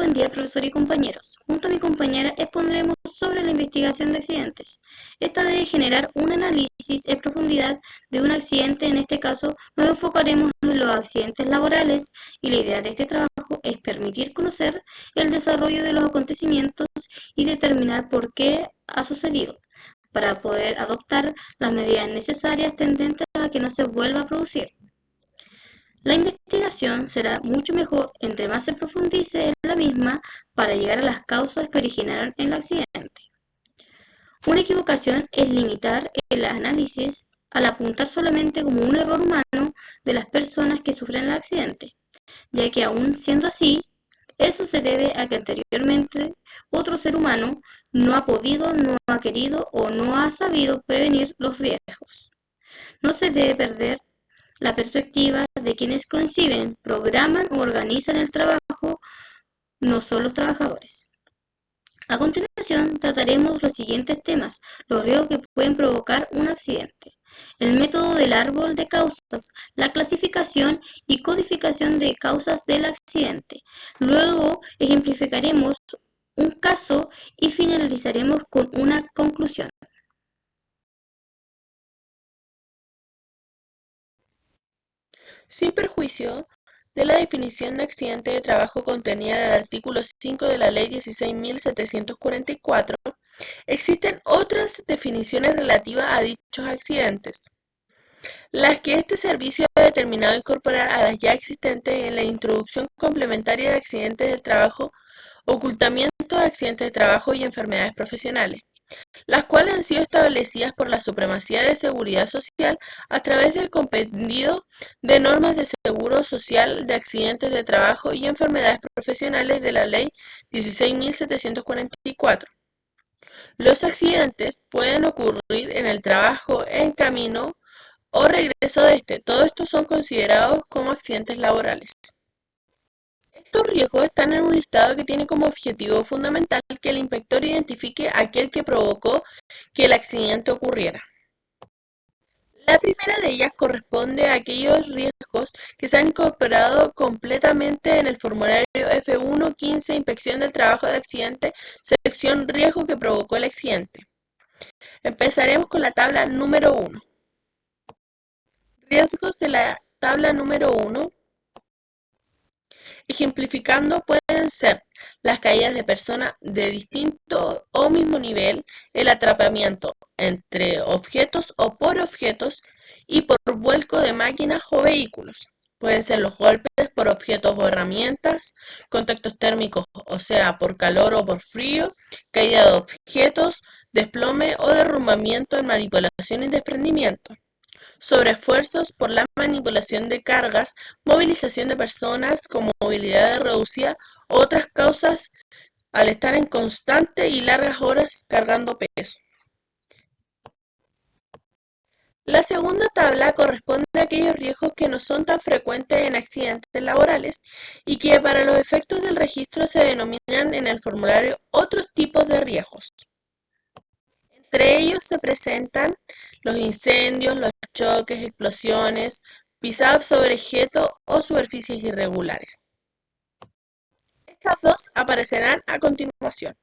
buen día, profesor y compañeros. Junto a mi compañera expondremos sobre la investigación de accidentes. Esta debe generar un análisis en profundidad de un accidente. En este caso, nos enfocaremos en los accidentes laborales y la idea de este trabajo es permitir conocer el desarrollo de los acontecimientos y determinar por qué ha sucedido, para poder adoptar las medidas necesarias tendentes a que no se vuelva a producir. La investigación será mucho mejor entre más se profundice en la misma para llegar a las causas que originaron el accidente. Una equivocación es limitar el análisis al apuntar solamente como un error humano de las personas que sufren el accidente, ya que aún siendo así, eso se debe a que anteriormente otro ser humano no ha podido, no ha querido o no ha sabido prevenir los riesgos. No se debe perder la perspectiva de quienes conciben, programan o organizan el trabajo, no son los trabajadores. A continuación trataremos los siguientes temas: los riesgos que pueden provocar un accidente, el método del árbol de causas, la clasificación y codificación de causas del accidente. Luego ejemplificaremos un caso y finalizaremos con una conclusión. Sin perjuicio de la definición de accidente de trabajo contenida en el artículo 5 de la Ley 16.744, existen otras definiciones relativas a dichos accidentes, las que este servicio ha determinado incorporar a las ya existentes en la Introducción Complementaria de Accidentes del Trabajo, Ocultamiento de accidentes de trabajo y enfermedades profesionales, las cuales han sido establecidas por la Supremacía de Seguridad Social a través del compendio de normas de seguro social de accidentes de trabajo y enfermedades profesionales de la Ley 16.744. Los accidentes pueden ocurrir en el trabajo, en camino o regreso de este. Todos estos son considerados como accidentes laborales. Estos riesgos están en un listado que tiene como objetivo fundamental que el inspector identifique a aquel que provocó que el accidente ocurriera. La primera de ellas corresponde a aquellos riesgos que se han incorporado completamente en el formulario F1.15, Inspección del Trabajo de Accidente, sección Riesgo que provocó el accidente. Empezaremos con la tabla número 1. Riesgos de la tabla número 1. Ejemplificando, pueden ser las caídas de personas de distinto o mismo nivel, el atrapamiento entre objetos o por objetos y por vuelco de máquinas o vehículos. Pueden ser los golpes por objetos o herramientas, contactos térmicos, o sea, por calor o por frío, caída de objetos, desplome o derrumbamiento en manipulación y desprendimiento. Sobreesfuerzos por la manipulación de cargas, movilización de personas con movilidad reducida, otras causas al estar en constante y largas horas cargando peso. La segunda tabla corresponde a aquellos riesgos que no son tan frecuentes en accidentes laborales y que para los efectos del registro se denominan en el formulario otros tipos de riesgos. Entre ellos se presentan los incendios, los choques, explosiones, pisadas sobre objetos o superficies irregulares. Estas dos aparecerán a continuación.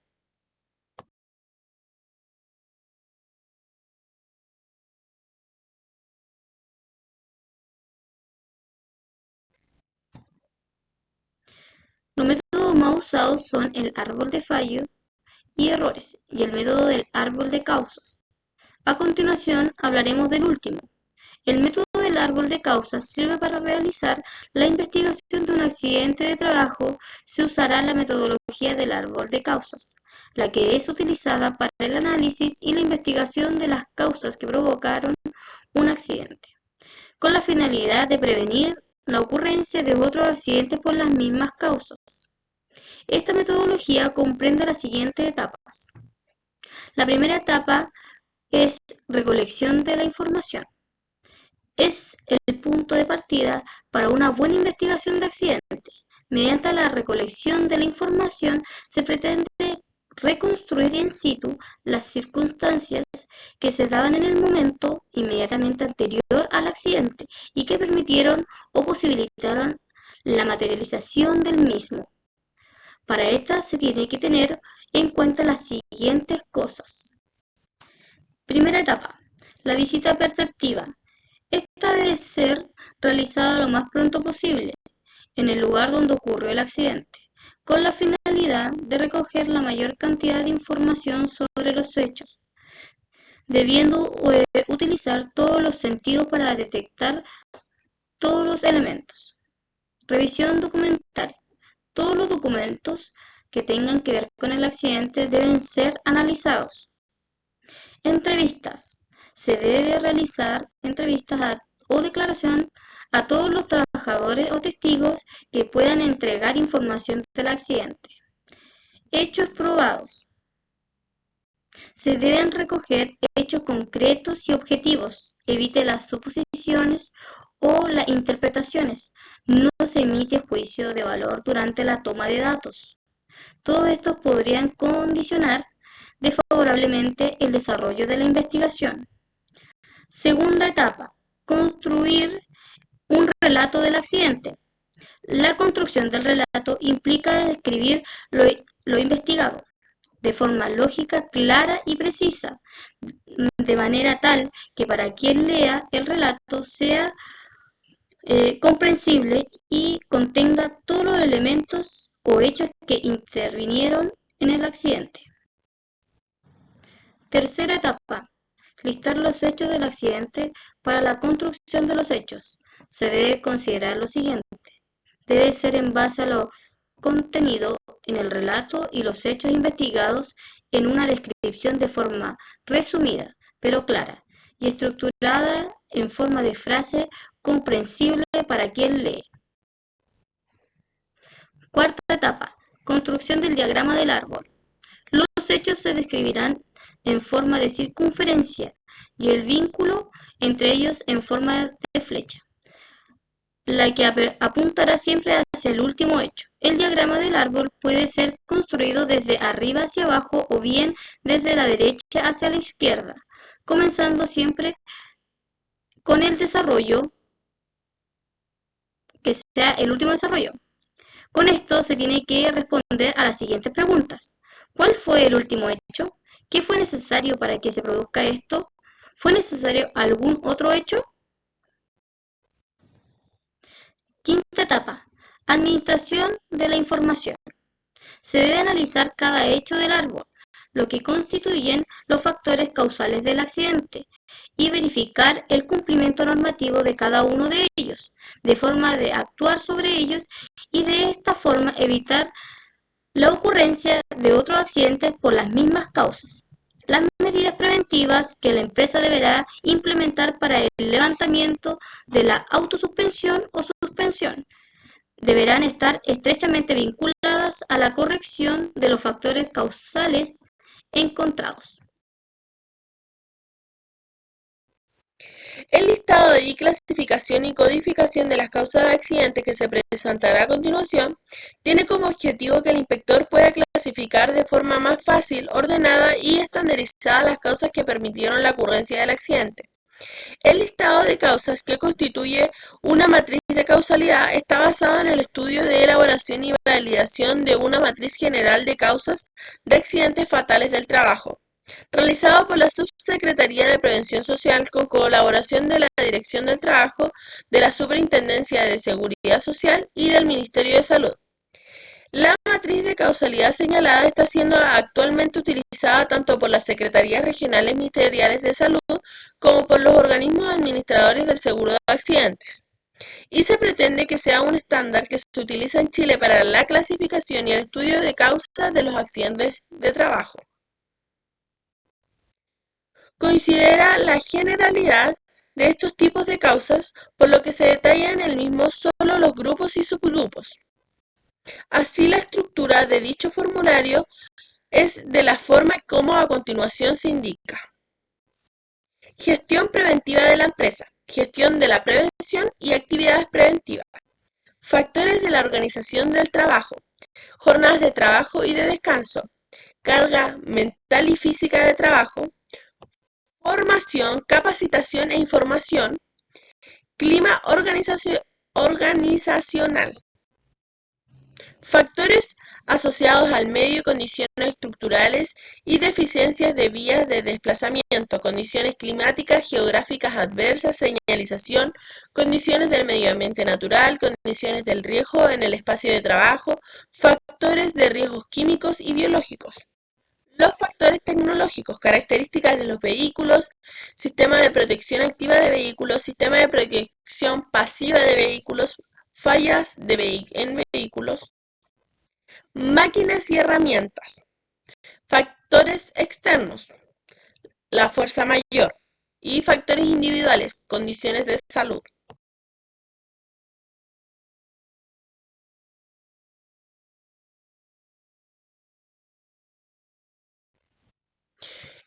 Los métodos más usados son el árbol de fallo y errores y el método del árbol de causas. A continuación hablaremos del último. El método del árbol de causas sirve para realizar la investigación de un accidente de trabajo. Se usará la metodología del árbol de causas, la que es utilizada para el análisis y la investigación de las causas que provocaron un accidente, con la finalidad de prevenir la ocurrencia de otros accidentes por las mismas causas. Esta metodología comprende las siguientes etapas. La primera etapa es recolección de la información. Es el punto de partida para una buena investigación de accidentes. Mediante la recolección de la información se pretende reconstruir in situ las circunstancias que se daban en el momento inmediatamente anterior al accidente y que permitieron o posibilitaron la materialización del mismo. Para esta se tiene que tener en cuenta las siguientes cosas. Primera etapa, la visita perceptiva. Esta debe ser realizada lo más pronto posible en el lugar donde ocurrió el accidente, con la finalidad de recoger la mayor cantidad de información sobre los hechos, debiendo utilizar todos los sentidos para detectar todos los elementos. Revisión documental. Todos los documentos que tengan que ver con el accidente deben ser analizados. Entrevistas. Se debe realizar entrevistas o declaración a todos los trabajadores o testigos que puedan entregar información del accidente. Hechos probados. Se deben recoger hechos concretos y objetivos. Evite las suposiciones o las interpretaciones. No se emite juicio de valor durante la toma de datos. Todos estos podrían condicionar desfavorablemente el desarrollo de la investigación. Segunda etapa, construir un relato del accidente. La construcción del relato implica describir lo investigado de forma lógica, clara y precisa, de manera tal que para quien lea el relato sea comprensible y contenga todos los elementos o hechos que intervinieron en el accidente. Tercera etapa, listar los hechos del accidente. Para la construcción de los hechos se debe considerar lo siguiente. Debe ser en base a lo contenido en el relato y los hechos investigados en una descripción de forma resumida, pero clara, y estructurada en forma de frase comprensible para quien lee. Cuarta etapa, construcción del diagrama del árbol. Los hechos se describirán en forma de circunferencia y el vínculo entre ellos en forma de flecha, la que apuntará siempre hacia el último hecho. El diagrama del árbol puede ser construido desde arriba hacia abajo o bien desde la derecha hacia la izquierda, comenzando siempre con el desarrollo, que sea el último desarrollo. Con esto se tiene que responder a las siguientes preguntas. ¿Cuál fue el último hecho? ¿Qué fue necesario para que se produzca esto? ¿Fue necesario algún otro hecho? Quinta etapa. Administración de la información. Se debe analizar cada hecho del árbol, lo que constituyen los factores causales del accidente, y verificar el cumplimiento normativo de cada uno de ellos, de forma de actuar sobre ellos y de esta forma evitar la ocurrencia de otros accidentes por las mismas causas. Las medidas preventivas que la empresa deberá implementar para el levantamiento de la autosuspensión o suspensión deberán estar estrechamente vinculadas a la corrección de los factores causales encontrados. El listado y clasificación y codificación de las causas de accidentes que se presentará a continuación tiene como objetivo que el inspector pueda clasificar de forma más fácil, ordenada y estandarizada las causas que permitieron la ocurrencia del accidente. El listado de causas que constituye una matriz de causalidad está basado en el estudio de elaboración y validación de una matriz general de causas de accidentes fatales del trabajo, realizado por la Subsecretaría de Prevención Social con colaboración de la Dirección del Trabajo, de la Superintendencia de Seguridad Social y del Ministerio de Salud. La matriz de causalidad señalada está siendo actualmente utilizada tanto por las Secretarías Regionales Ministeriales de Salud como por los organismos administradores del seguro de accidentes. Y se pretende que sea un estándar que se utiliza en Chile para la clasificación y el estudio de causas de los accidentes de trabajo. Considera la generalidad de estos tipos de causas, por lo que se detalla en el mismo solo los grupos y subgrupos. Así, la estructura de dicho formulario es de la forma como a continuación se indica. Gestión preventiva de la empresa, gestión de la prevención y actividades preventivas. Factores de la organización del trabajo, jornadas de trabajo y de descanso, carga mental y física de trabajo, formación, capacitación e información, clima organizacional, Factores asociados al medio, condiciones estructurales y deficiencias de vías de desplazamiento, condiciones climáticas, geográficas adversas, señalización, condiciones del medio ambiente natural, condiciones del riesgo en el espacio de trabajo, factores de riesgos químicos y biológicos. Los factores tecnológicos, características de los vehículos, sistema de protección activa de vehículos, sistema de protección pasiva de vehículos, fallas en vehículos, máquinas y herramientas. Factores externos, la fuerza mayor. Y factores individuales, condiciones de salud.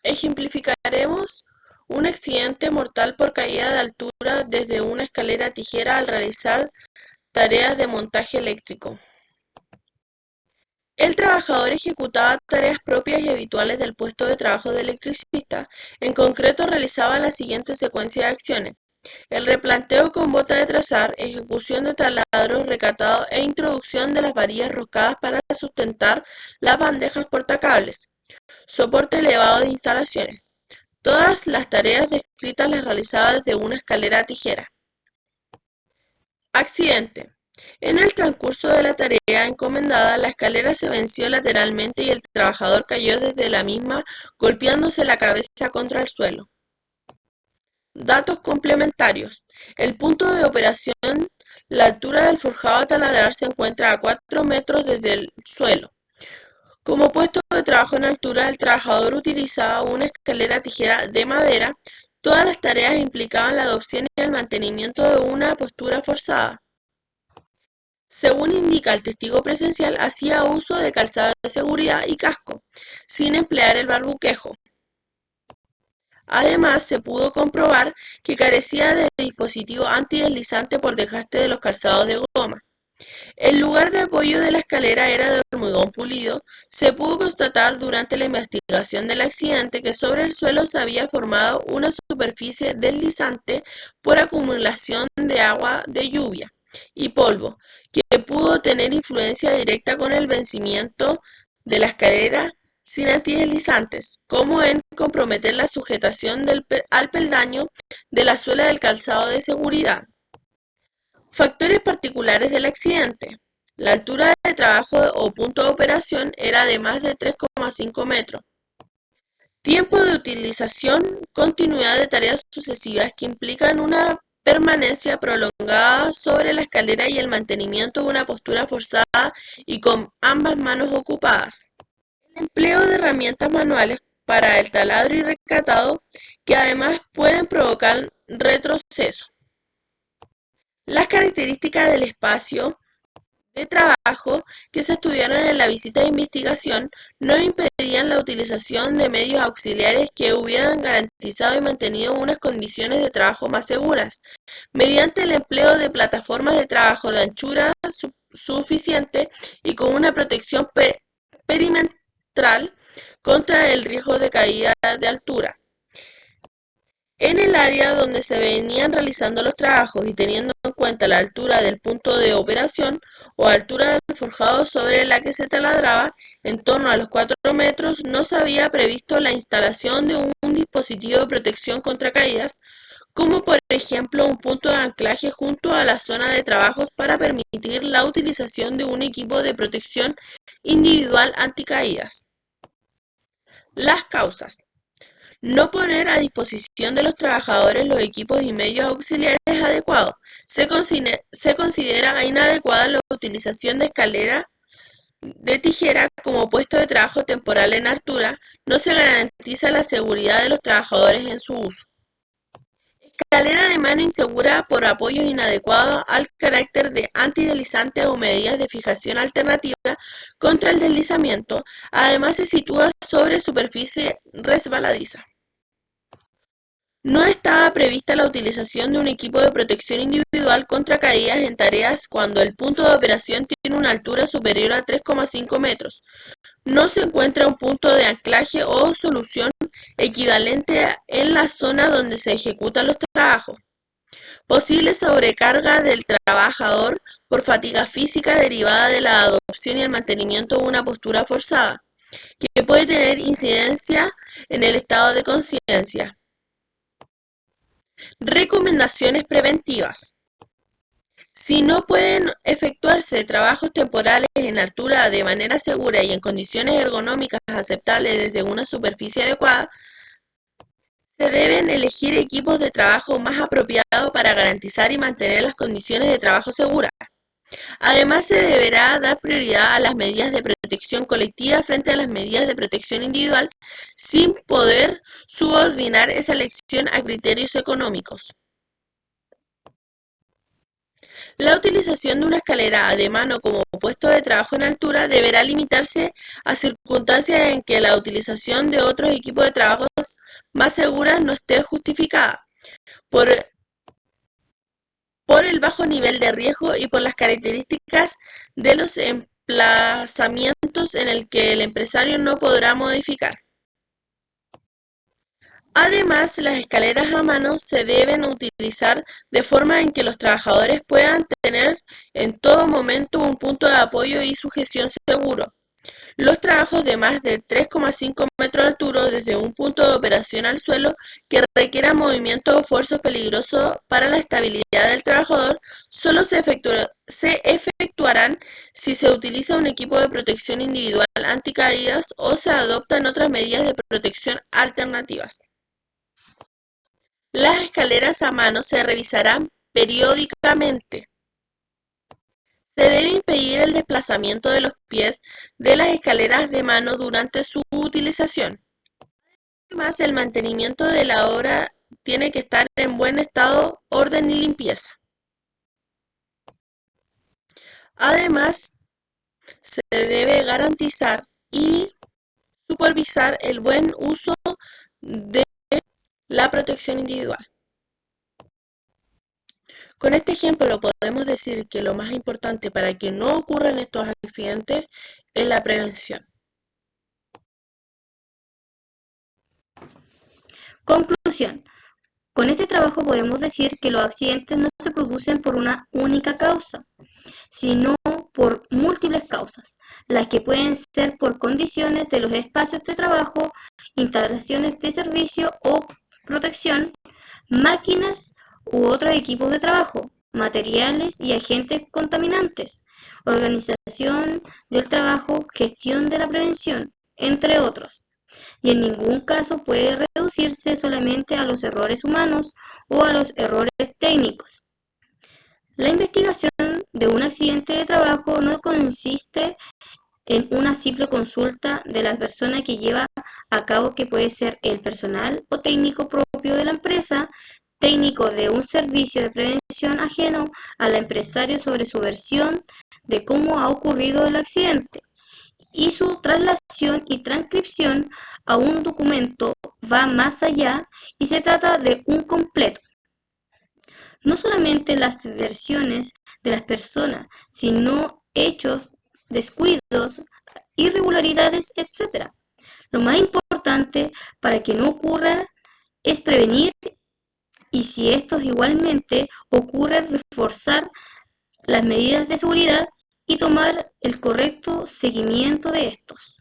Ejemplificaremos un accidente mortal por caída de altura desde una escalera tijera al realizar tareas de montaje eléctrico. El trabajador ejecutaba tareas propias y habituales del puesto de trabajo de electricista. En concreto, realizaba la siguiente secuencia de acciones: el replanteo con bota de trazar, ejecución de taladros recatados e introducción de las varillas roscadas para sustentar las bandejas portacables, soporte elevado de instalaciones. Todas las tareas descritas las realizaba desde una escalera tijera. Accidente. En el transcurso de la tarea encomendada, la escalera se venció lateralmente y el trabajador cayó desde la misma, golpeándose la cabeza contra el suelo. Datos complementarios. El punto de operación, la altura del forjado a taladrar se encuentra a 4 metros desde el suelo. Como puesto de trabajo en altura, el trabajador utilizaba una escalera tijera de madera. Todas las tareas implicaban la adopción y el mantenimiento de una postura forzada. Según indica el testigo presencial, hacía uso de calzado de seguridad y casco, sin emplear el barbuquejo. Además, se pudo comprobar que carecía de dispositivo antideslizante por desgaste de los calzados de goma. El lugar de apoyo de la escalera era de hormigón pulido. Se pudo constatar durante la investigación del accidente que sobre el suelo se había formado una superficie deslizante por acumulación de agua de lluvia y polvo, que pudo tener influencia directa con el vencimiento de la escalera sin antideslizantes, como en comprometer la sujetación al peldaño de la suela del calzado de seguridad. Factores particulares del accidente. La altura de trabajo o punto de operación era de más de 3,5 metros. Tiempo de utilización, continuidad de tareas sucesivas que implican una permanencia prolongada sobre la escalera y el mantenimiento de una postura forzada y con ambas manos ocupadas. El empleo de herramientas manuales para el taladro y recatado, que además pueden provocar retroceso. Las características del espacio de trabajo que se estudiaron en la visita de investigación no impedían la utilización de medios auxiliares que hubieran garantizado y mantenido unas condiciones de trabajo más seguras, mediante el empleo de plataformas de trabajo de anchura suficiente y con una protección perimetral contra el riesgo de caída de altura. En el área donde se venían realizando los trabajos y teniendo en cuenta la altura del punto de operación o altura del forjado sobre la que se taladraba, en torno a los 4 metros, no se había previsto la instalación de un dispositivo de protección contra caídas, como por ejemplo un punto de anclaje junto a la zona de trabajos para permitir la utilización de un equipo de protección individual anticaídas. Las causas. No poner a disposición de los trabajadores los equipos y medios auxiliares adecuados. Se considera inadecuada la utilización de escalera de tijera como puesto de trabajo temporal en altura. No se garantiza la seguridad de los trabajadores en su uso. Escalera de mano insegura por apoyos inadecuados al carácter de antideslizante o medidas de fijación alternativa contra el deslizamiento. Además, se sitúa sobre superficie resbaladiza. No estaba prevista la utilización de un equipo de protección individual contra caídas en tareas cuando el punto de operación tiene una altura superior a 3,5 metros. No se encuentra un punto de anclaje o solución equivalente en la zona donde se ejecutan los trabajos. Posible sobrecarga del trabajador por fatiga física derivada de la adopción y el mantenimiento de una postura forzada, que puede tener incidencia en el estado de conciencia. Recomendaciones preventivas. Si no pueden efectuarse trabajos temporales en altura de manera segura y en condiciones ergonómicas aceptables desde una superficie adecuada, se deben elegir equipos de trabajo más apropiados para garantizar y mantener las condiciones de trabajo seguras. Además, se deberá dar prioridad a las medidas de protección colectiva frente a las medidas de protección individual, sin poder subordinar esa elección a criterios económicos. La utilización de una escalera de mano como puesto de trabajo en altura deberá limitarse a circunstancias en que la utilización de otros equipos de trabajo más seguras no esté justificada por el bajo nivel de riesgo y por las características de los emplazamientos en el que el empresario no podrá modificar. Además, las escaleras a mano se deben utilizar de forma en que los trabajadores puedan tener en todo momento un punto de apoyo y sujeción seguro. Los trabajos de más de 3,5 metros de altura desde un punto de operación al suelo que requieran movimientos o esfuerzos peligrosos para la estabilidad del trabajador solo se efectuarán si se utiliza un equipo de protección individual anticaídas o se adoptan otras medidas de protección alternativas. Las escaleras a mano se revisarán periódicamente. Se debe impedir el desplazamiento de los pies de las escaleras de mano durante su utilización. Además, el mantenimiento de la obra tiene que estar en buen estado, orden y limpieza. Además, se debe garantizar y supervisar el buen uso de la protección individual. Con este ejemplo podemos decir que lo más importante para que no ocurran estos accidentes es la prevención. Conclusión. Con este trabajo podemos decir que los accidentes no se producen por una única causa, sino por múltiples causas, las que pueden ser por condiciones de los espacios de trabajo, instalaciones de servicio o protección, máquinas u otros equipos de trabajo, materiales y agentes contaminantes, organización del trabajo, gestión de la prevención, entre otros. Y en ningún caso puede reducirse solamente a los errores humanos o a los errores técnicos. La investigación de un accidente de trabajo no consiste en una simple consulta de la persona que lleva a cabo, que puede ser el personal o técnico propio de la empresa, técnico de un servicio de prevención ajeno al empresario, sobre su versión de cómo ha ocurrido el accidente, y su traslación y transcripción a un documento va más allá y se trata de un completo. No solamente las versiones de las personas, sino hechos, descuidos, irregularidades, etc. Lo más importante para que no ocurra es prevenir, y si estos igualmente ocurren, reforzar las medidas de seguridad y tomar el correcto seguimiento de estos.